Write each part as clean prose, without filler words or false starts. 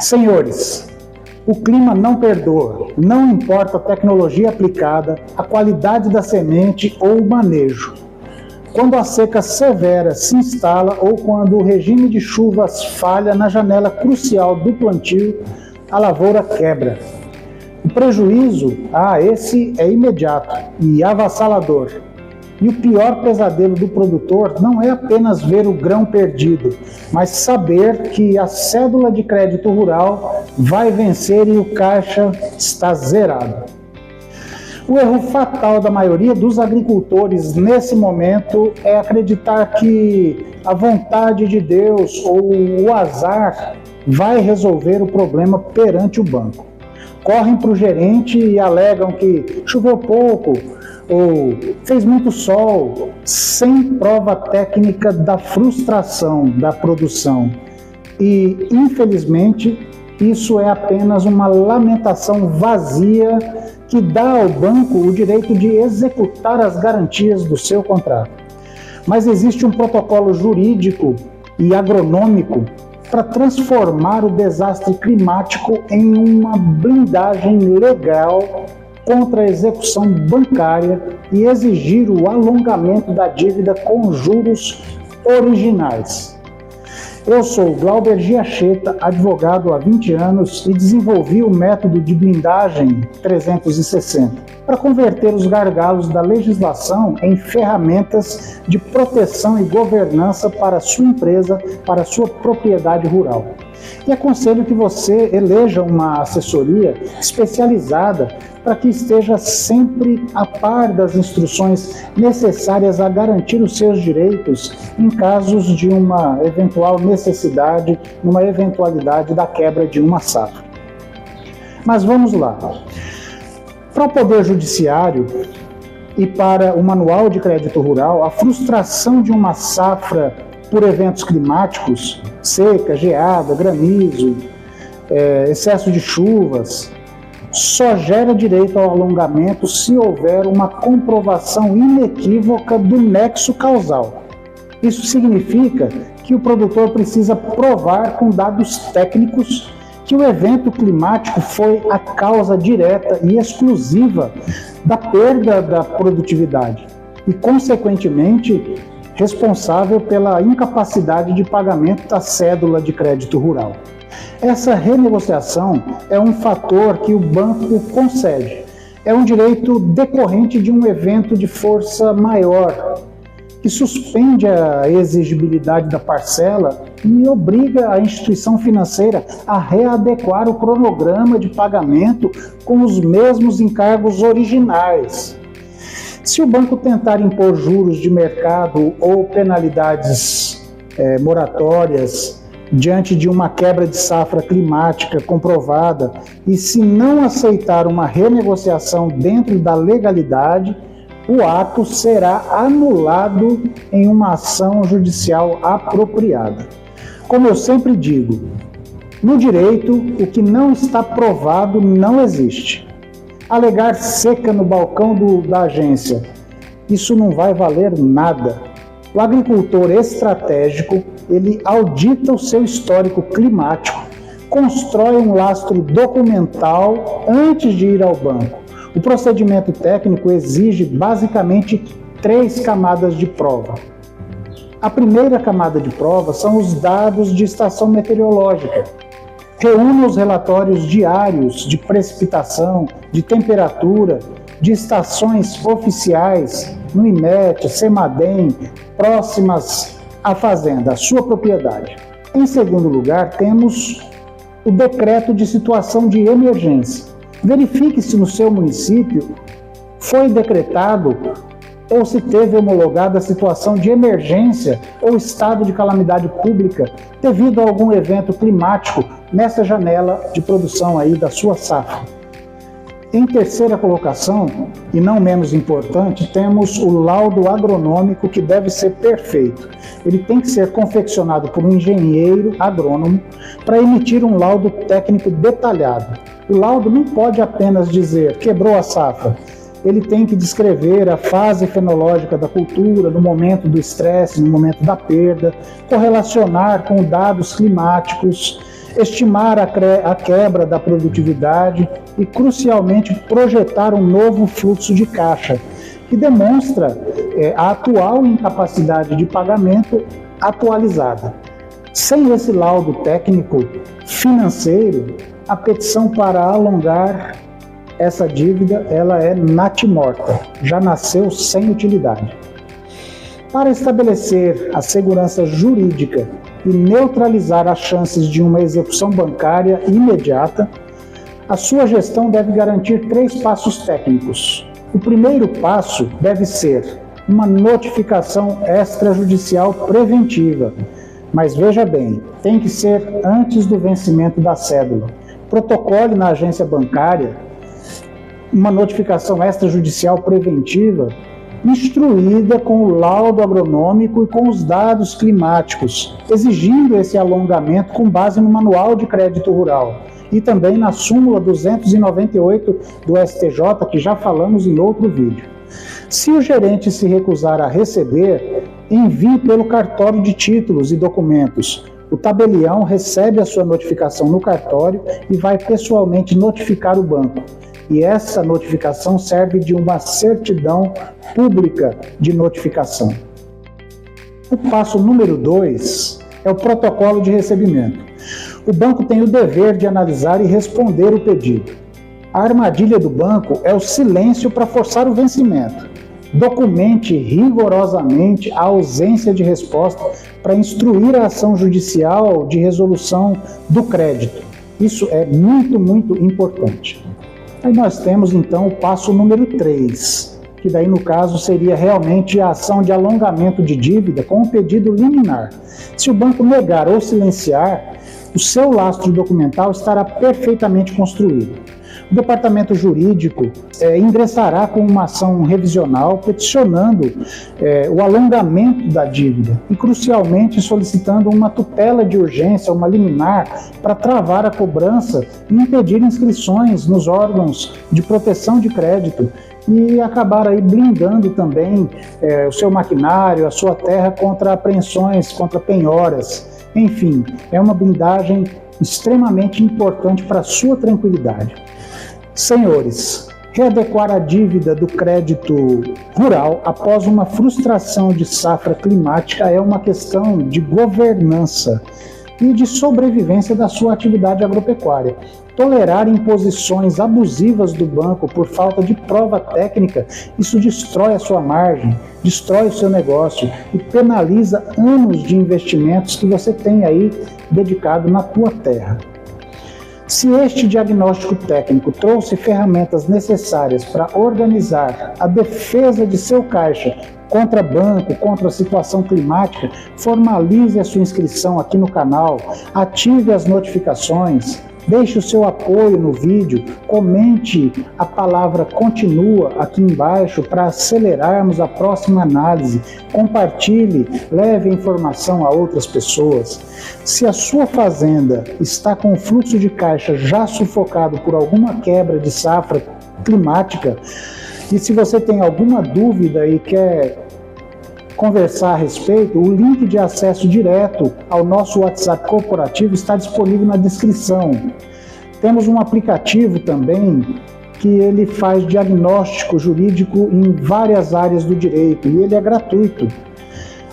Senhores, o clima não perdoa, não importa a tecnologia aplicada, a qualidade da semente ou o manejo. Quando a seca severa se instala ou quando o regime de chuvas falha na janela crucial do plantio, a lavoura quebra. O prejuízo, esse é imediato e avassalador. E o pior pesadelo do produtor não é apenas ver o grão perdido, mas saber que a cédula de crédito rural vai vencer e o caixa está zerado. O erro fatal da maioria dos agricultores nesse momento é acreditar que a vontade de Deus ou o azar vai resolver o problema perante o banco. Correm para o gerente e alegam que choveu pouco ou fez muito sol, sem prova técnica da frustração da produção. E, infelizmente, isso é apenas uma lamentação vazia que dá ao banco o direito de executar as garantias do seu contrato. Mas existe um protocolo jurídico e agronômico para transformar o desastre climático em uma blindagem legal contra a execução bancária e exigir o alongamento da dívida com juros originais. Eu sou Glauber Giacheta, advogado há 20 anos e desenvolvi o método de blindagem 360 para converter os gargalos da legislação em ferramentas de proteção e governança para a sua empresa, para a sua propriedade rural. E aconselho que você eleja uma assessoria especializada para que esteja sempre a par das instruções necessárias a garantir os seus direitos em casos de uma eventual necessidade, numa eventualidade da quebra de uma safra. Mas vamos lá. Para o Poder Judiciário e para o Manual de Crédito Rural, a frustração de uma safra por eventos climáticos, seca, geada, granizo, excesso de chuvas, só gera direito ao alongamento se houver uma comprovação inequívoca do nexo causal. Isso significa que o produtor precisa provar com dados técnicos que o evento climático foi a causa direta e exclusiva da perda da produtividade e, consequentemente, responsável pela incapacidade de pagamento da cédula de crédito rural. Essa renegociação é um fator que o banco concede. É um direito decorrente de um evento de força maior, que suspende a exigibilidade da parcela e obriga a instituição financeira a readequar o cronograma de pagamento com os mesmos encargos originais. Se o banco tentar impor juros de mercado ou penalidades moratórias diante de uma quebra de safra climática comprovada e se não aceitar uma renegociação dentro da legalidade, o ato será anulado em uma ação judicial apropriada. Como eu sempre digo, no direito, o que não está provado não existe. Alegar seca no balcão da agência, isso não vai valer nada. O agricultor estratégico, ele audita o seu histórico climático, constrói um lastro documental antes de ir ao banco. O procedimento técnico exige basicamente 3 camadas de prova. A primeira camada de prova são os dados de estação meteorológica. Reúna os relatórios diários de precipitação, de temperatura, de estações oficiais no IMET, CEMADEM, próximas à fazenda, à sua propriedade. Em segundo lugar, temos o decreto de situação de emergência. Verifique se no seu município foi decretado ou se teve homologada a situação de emergência ou estado de calamidade pública devido a algum evento climático nessa janela de produção aí da sua safra. Em terceira colocação, e não menos importante, temos o laudo agronômico, que deve ser perfeito. Ele tem que ser confeccionado por um engenheiro agrônomo para emitir um laudo técnico detalhado. O laudo não pode apenas dizer quebrou a safra. Ele tem que descrever a fase fenológica da cultura, no momento do estresse, no momento da perda, correlacionar com dados climáticos, estimar a quebra da produtividade e, crucialmente, projetar um novo fluxo de caixa, que demonstra a atual incapacidade de pagamento atualizada. Sem esse laudo técnico financeiro, a petição para alongar essa dívida ela é natimorta, já nasceu sem utilidade. Para estabelecer a segurança jurídica e neutralizar as chances de uma execução bancária imediata, a sua gestão deve garantir 3 passos técnicos. O primeiro passo deve ser uma notificação extrajudicial preventiva, mas veja bem, tem que ser antes do vencimento da cédula. Protocole na agência bancária uma notificação extrajudicial preventiva instruída com o laudo agronômico e com os dados climáticos, exigindo esse alongamento com base no Manual de Crédito Rural e também na súmula 298 do STJ, que já falamos em outro vídeo. Se o gerente se recusar a receber, envie pelo cartório de títulos e documentos. O tabelião recebe a sua notificação no cartório e vai pessoalmente notificar o banco. E essa notificação serve de uma certidão pública de notificação. O passo número 2 é o protocolo de recebimento. O banco tem o dever de analisar e responder o pedido. A armadilha do banco é o silêncio para forçar o vencimento. Documente rigorosamente a ausência de resposta para instruir a ação judicial de resolução do crédito. Isso é muito, muito importante. Aí nós temos então o passo número 3, que daí no caso seria realmente a ação de alongamento de dívida com o pedido liminar. Se o banco negar ou silenciar, o seu lastro documental estará perfeitamente construído. O departamento jurídico ingressará com uma ação revisional peticionando o alongamento da dívida e, crucialmente, solicitando uma tutela de urgência, uma liminar, para travar a cobrança e impedir inscrições nos órgãos de proteção de crédito e acabar aí blindando também o seu maquinário, a sua terra contra apreensões, contra penhoras. Enfim, é uma blindagem extremamente importante para a sua tranquilidade. Senhores, readequar a dívida do crédito rural após uma frustração de safra climática é uma questão de governança e de sobrevivência da sua atividade agropecuária. Tolerar imposições abusivas do banco por falta de prova técnica, isso destrói a sua margem, destrói o seu negócio e penaliza anos de investimentos que você tem aí dedicado na tua terra. Se este diagnóstico técnico trouxe ferramentas necessárias para organizar a defesa de seu caixa contra banco, contra a situação climática, formalize a sua inscrição aqui no canal, ative as notificações, deixe o seu apoio no vídeo, comente a palavra continua aqui embaixo para acelerarmos a próxima análise, compartilhe, leve a informação a outras pessoas. Se a sua fazenda está com o fluxo de caixa já sufocado por alguma quebra de safra climática, e se você tem alguma dúvida e quer conversar a respeito, o link de acesso direto ao nosso WhatsApp corporativo está disponível na descrição. Temos um aplicativo também que ele faz diagnóstico jurídico em várias áreas do direito e ele é gratuito.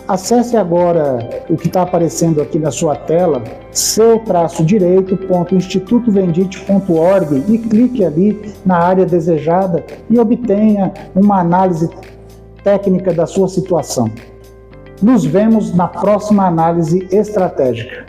Acesse agora o que está aparecendo aqui na sua tela, seu-direito.institutovendite.org e clique ali na área desejada e obtenha uma análise técnica da sua situação. Nos vemos na próxima análise estratégica.